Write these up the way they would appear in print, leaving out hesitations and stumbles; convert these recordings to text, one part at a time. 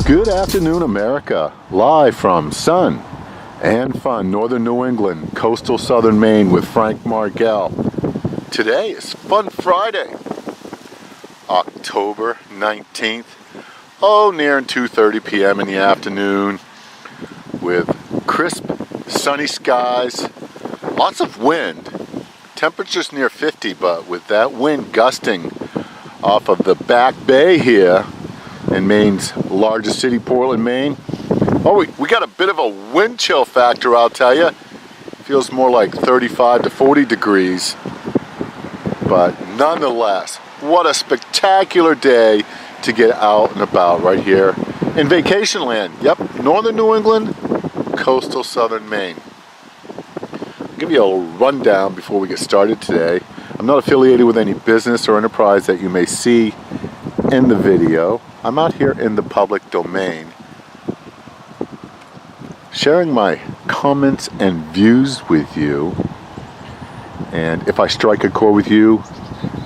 Good afternoon, America. Live from Sun and Fun, Northern New England, coastal Southern Maine with Frank Margel. Today is Fun Friday, October 19th. Nearing 2:30 p.m. in the afternoon with crisp, sunny skies, lots of wind. Temperatures near 50, but with that wind gusting off of the Back Bay here in Maine's largest city, Portland, Maine. We got a bit of a wind chill factor, I'll tell you. Feels more like 35 to 40 degrees. But nonetheless, what a spectacular day to get out and about right here in vacation land. Yep, Northern New England, coastal Southern Maine. I'll give you a rundown before we get started today. I'm not affiliated with any business or enterprise that you may see in the video. I'm out here in the public domain, sharing my comments and views with you. And if I strike a chord with you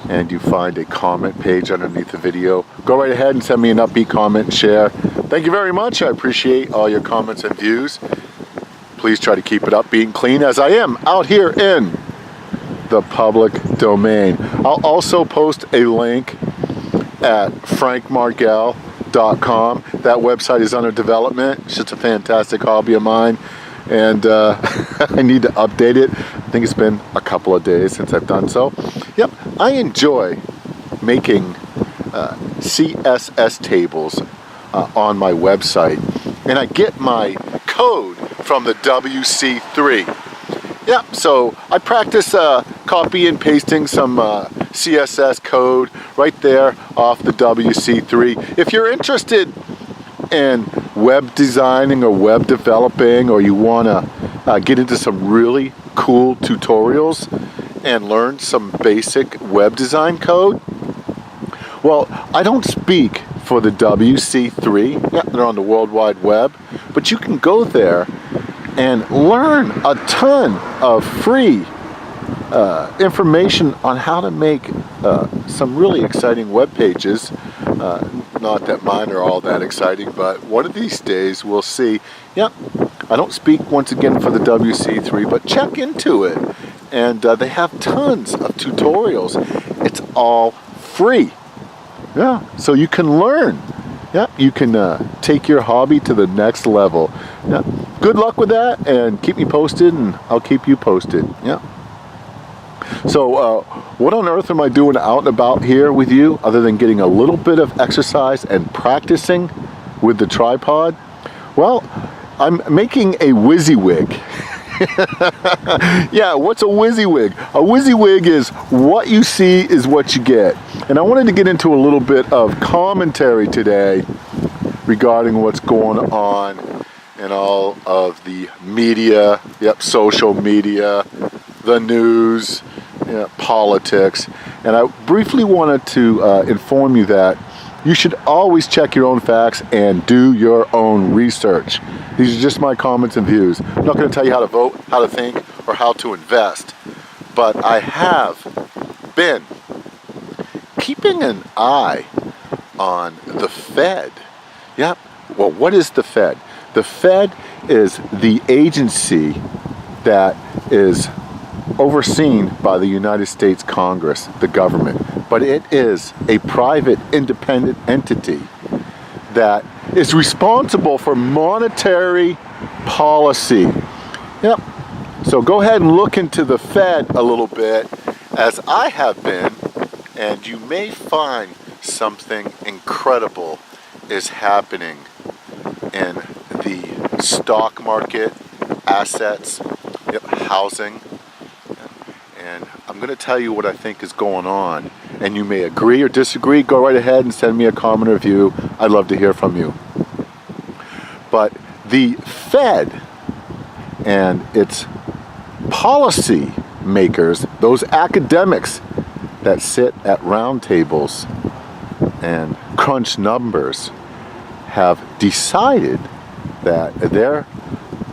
and you find a comment page underneath the video, go right ahead and send me an upbeat comment and share. Thank you very much. I appreciate all your comments and views. Please try to keep it upbeat and clean, as I am out here in the public domain. I'll also post a link at frankmargel.com. That website is under development. It's just a fantastic hobby of mine, and I need to update it. I think it's been a couple of days since I've done so. Yep, I enjoy making CSS tables on my website, and I get my code from the WC3. Yep, so I practice copy and pasting some CSS code right there off the WC3. If you're interested in web designing or web developing, or you want to get into some really cool tutorials and learn some basic web design code, well, I don't speak for the WC3. Yeah, they're on the World Wide Web, but you can go there and learn a ton of free information on how to make some really exciting web pages. Not that mine are all that exciting, but one of these days we'll see. Yeah, I don't speak once again for the WC3, but check into it. And they have tons of tutorials. It's all free. Yeah, so you can learn. Yeah, you can take your hobby to the next level. Yeah, good luck with that, and keep me posted, and I'll keep you posted. Yeah. So what on earth am I doing out and about here with you, other than getting a little bit of exercise and practicing with the tripod? Well, I'm making a WYSIWYG. Yeah, what's a WYSIWYG? A WYSIWYG is what you see is what you get. And I wanted to get into a little bit of commentary today regarding what's going on in all of the media, social media, the news, politics. And I briefly wanted to inform you that you should always check your own facts and do your own research. These are just my comments and views. I'm not going to tell you how to vote, how to think, or how to invest. But I have been keeping an eye on the Fed. Yep. Well, what is the Fed? The Fed is the agency that is overseen by the United States Congress, the government. But it is a private, independent entity that is responsible for monetary policy. Yep. So go ahead and look into the Fed a little bit, as I have been, and you may find something incredible is happening in the stock market, assets, housing. And I'm going to tell you what I think is going on. And you may agree or disagree. Go right ahead and send me a comment or review. I'd love to hear from you. But the Fed and its policy makers, those academics that sit at round tables and crunch numbers, have decided that they're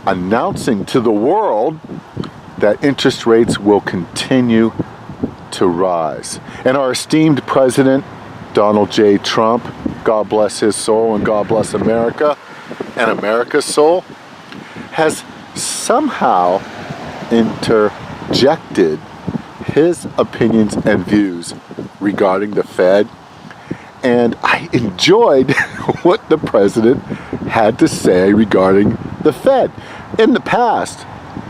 announcing to the world that interest rates will continue to rise. And our esteemed President, Donald J. Trump, God bless his soul and God bless America and America's soul, has somehow interjected his opinions and views regarding the Fed. And I enjoyed what the president had to say regarding the Fed. In the past,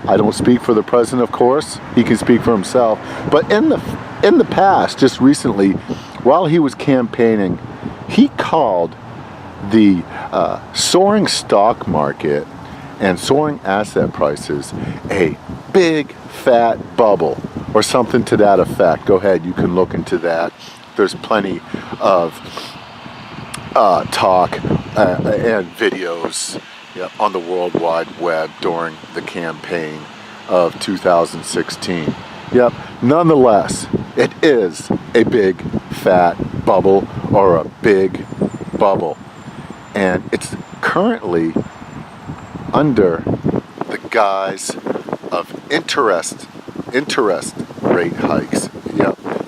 I don't speak for the president, of course, he can speak for himself, but in the past, just recently, while he was campaigning, he called the soaring stock market and soaring asset prices a big fat bubble, or something to that effect. Go ahead, you can look into that. There's plenty of talk and videos on the World Wide Web during the campaign of 2016. Yep, nonetheless, it is a big fat bubble, or a big bubble. And it's currently under the guise of interest rate hikes,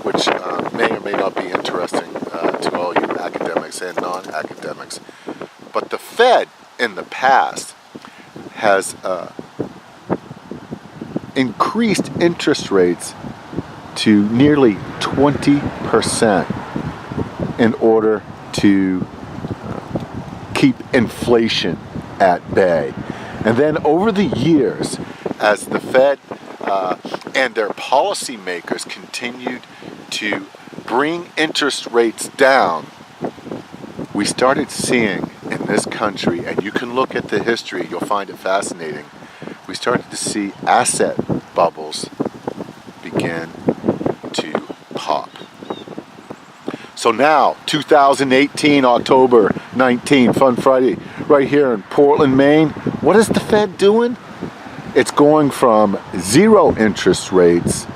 which may or may not be interesting to all you academics and non-academics. But the Fed in the past has increased interest rates to nearly 20% in order to keep inflation at bay. And then over the years, as the Fed and their policymakers continued to bring interest rates down, we started seeing in this country, and you can look at the history, you'll find it fascinating, we started to see asset bubbles begin to pop. So now, 2018, October 19, Fun Friday, right here in Portland, Maine. What is the Fed doing? It's going from zero interest rates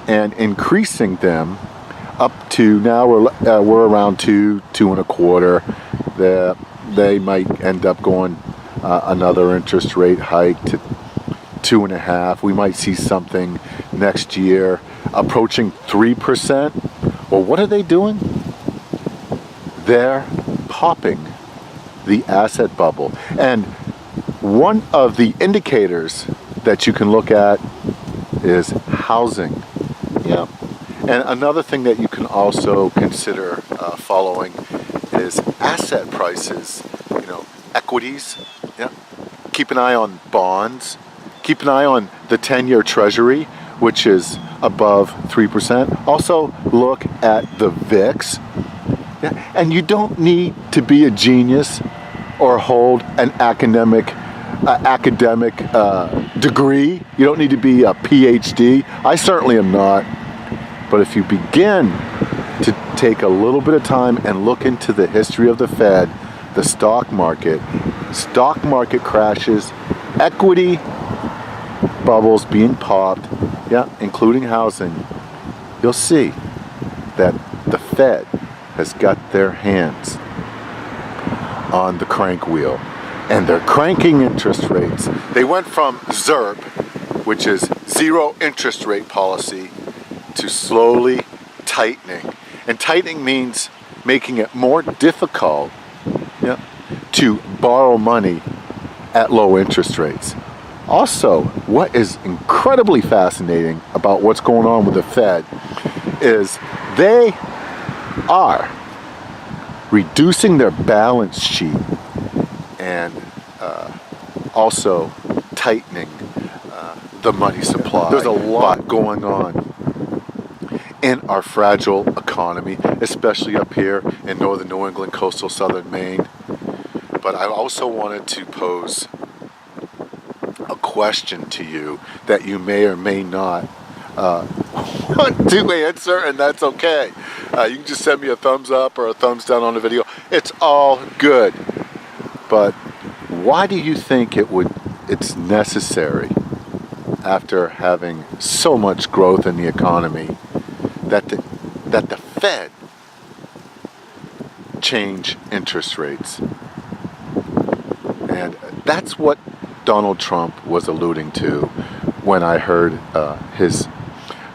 and increasing them up to now we're around 2.25. They might end up going another interest rate hike to 2.5. We might see something next year approaching 3%. Well, what are they doing? They're popping the asset bubble. And one of the indicators that you can look at is housing. Yeah. And another thing that you can also consider following is asset prices, equities. Yeah. Keep an eye on bonds. Keep an eye on the 10-year Treasury, which is above 3%. Also look at the VIX. Yeah. And you don't need to be a genius or hold an academic degree. You don't need to be a PhD. I certainly am not. But if you begin to take a little bit of time and look into the history of the Fed, the stock market crashes, equity bubbles being popped, including housing, you'll see that the Fed has got their hands on the crank wheel, and they're cranking interest rates. They went from ZIRP, which is zero interest rate policy, to slowly tightening. And tightening means making it more difficult to borrow money at low interest rates. Also, what is incredibly fascinating about what's going on with the Fed is they are reducing their balance sheet and also tightening the money supply. There's a lot going on in our fragile economy, especially up here in northern New England, coastal southern Maine. But I also wanted to pose a question to you that you may or may not want to answer, and that's okay. You can just send me a thumbs up or a thumbs down on the video. It's all good. But why do you think it's necessary, after having so much growth in the economy, that the Fed change interest rates? And that's what Donald Trump was alluding to when I heard his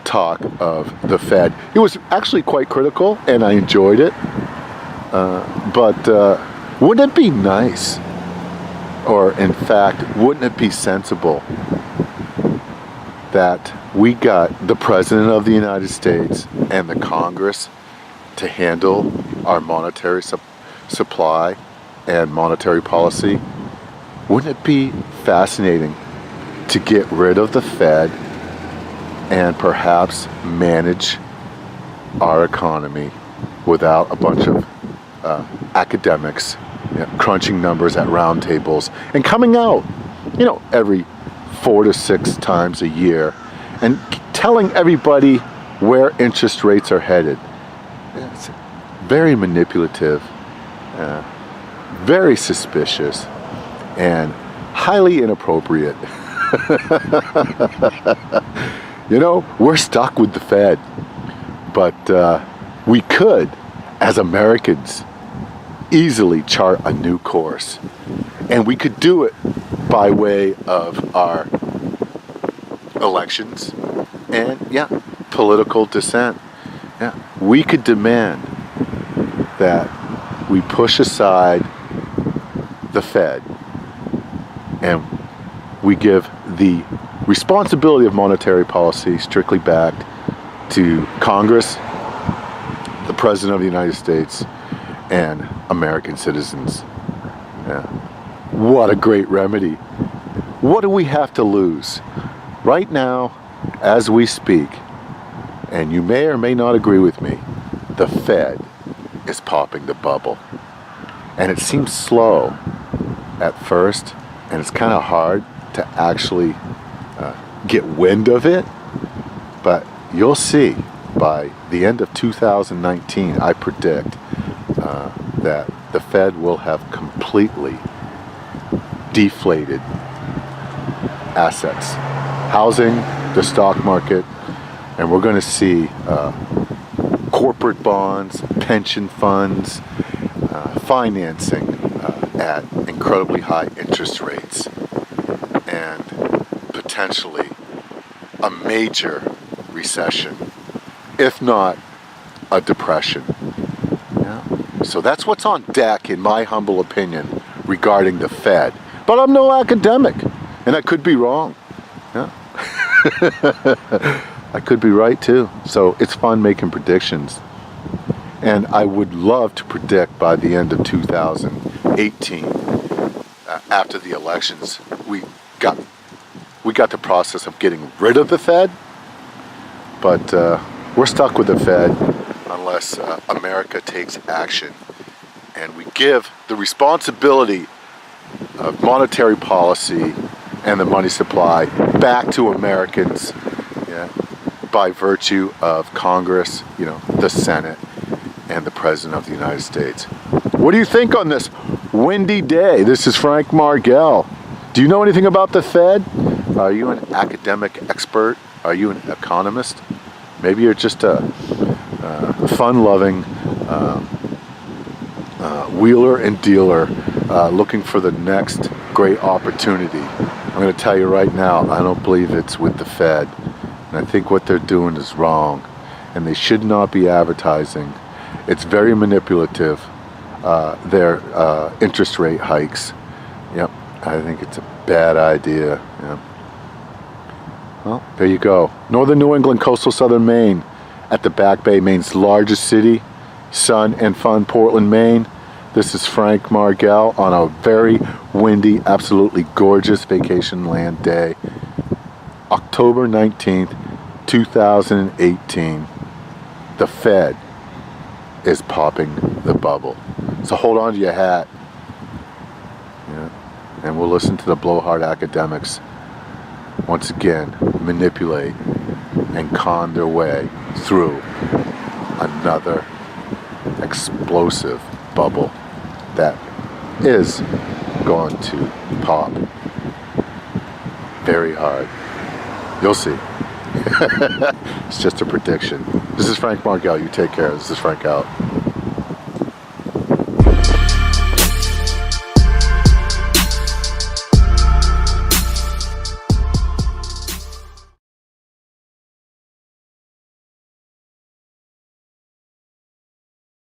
talk of the Fed. He was actually quite critical, and I enjoyed it. But wouldn't it be nice, or in fact, wouldn't it be sensible that we got the President of the United States and the Congress to handle our monetary supply and monetary policy? Wouldn't it be fascinating to get rid of the Fed and perhaps manage our economy without a bunch of academics, crunching numbers at round tables and coming out, every 4 to 6 times a year and telling everybody where interest rates are headed? It's very manipulative, very suspicious, and highly inappropriate. We're stuck with the Fed, but we could, as Americans, easily chart a new course. And we could do it by way of our elections and, political dissent. We could demand that we push aside the Fed and we give the responsibility of monetary policy strictly backed to Congress, the President of the United States, and American citizens. What a great remedy. What do we have to lose? Right now, as we speak, and you may or may not agree with me, the Fed is popping the bubble. And it seems slow at first, and it's kind of hard to actually get wind of it, but you'll see by the end of 2019, I predict that the Fed will have completely deflated assets, housing, the stock market, and we're going to see corporate bonds, pension funds, financing at incredibly high interest rates, and potentially a major recession, if not a depression. So that's what's on deck, in my humble opinion, regarding the Fed. But I'm no academic, and I could be wrong. I could be right too. So it's fun making predictions. And I would love to predict by the end of 2018, after the elections, we got the process of getting rid of the Fed, but we're stuck with the Fed unless America takes action and we give the responsibility of monetary policy and the money supply back to Americans, by virtue of Congress, the Senate, and the President of the United States. What do you think on this windy day? This is Frank Margel. Do you know anything about the Fed? Are you an academic expert? Are you an economist? Maybe you're just a fun-loving wheeler and dealer looking for the next great opportunity. I'm going to tell you right now, I don't believe it's with the Fed. And I think what they're doing is wrong. And they should not be advertising. It's very manipulative, their interest rate hikes. I think it's a bad idea. Well, there you go. Northern New England, coastal southern Maine, at the Back Bay, Maine's largest city, sun and fun, Portland, Maine. This is Frank Margel on a very windy, absolutely gorgeous vacation land day. October 19th, 2018. The Fed is popping the bubble. So hold on to your hat. And we'll listen to the blowhard academics once again manipulate and con their way through another explosive bubble that is going to pop very hard. You'll see. It's just a prediction. This is Frank Margel. You take care. This is Frank out.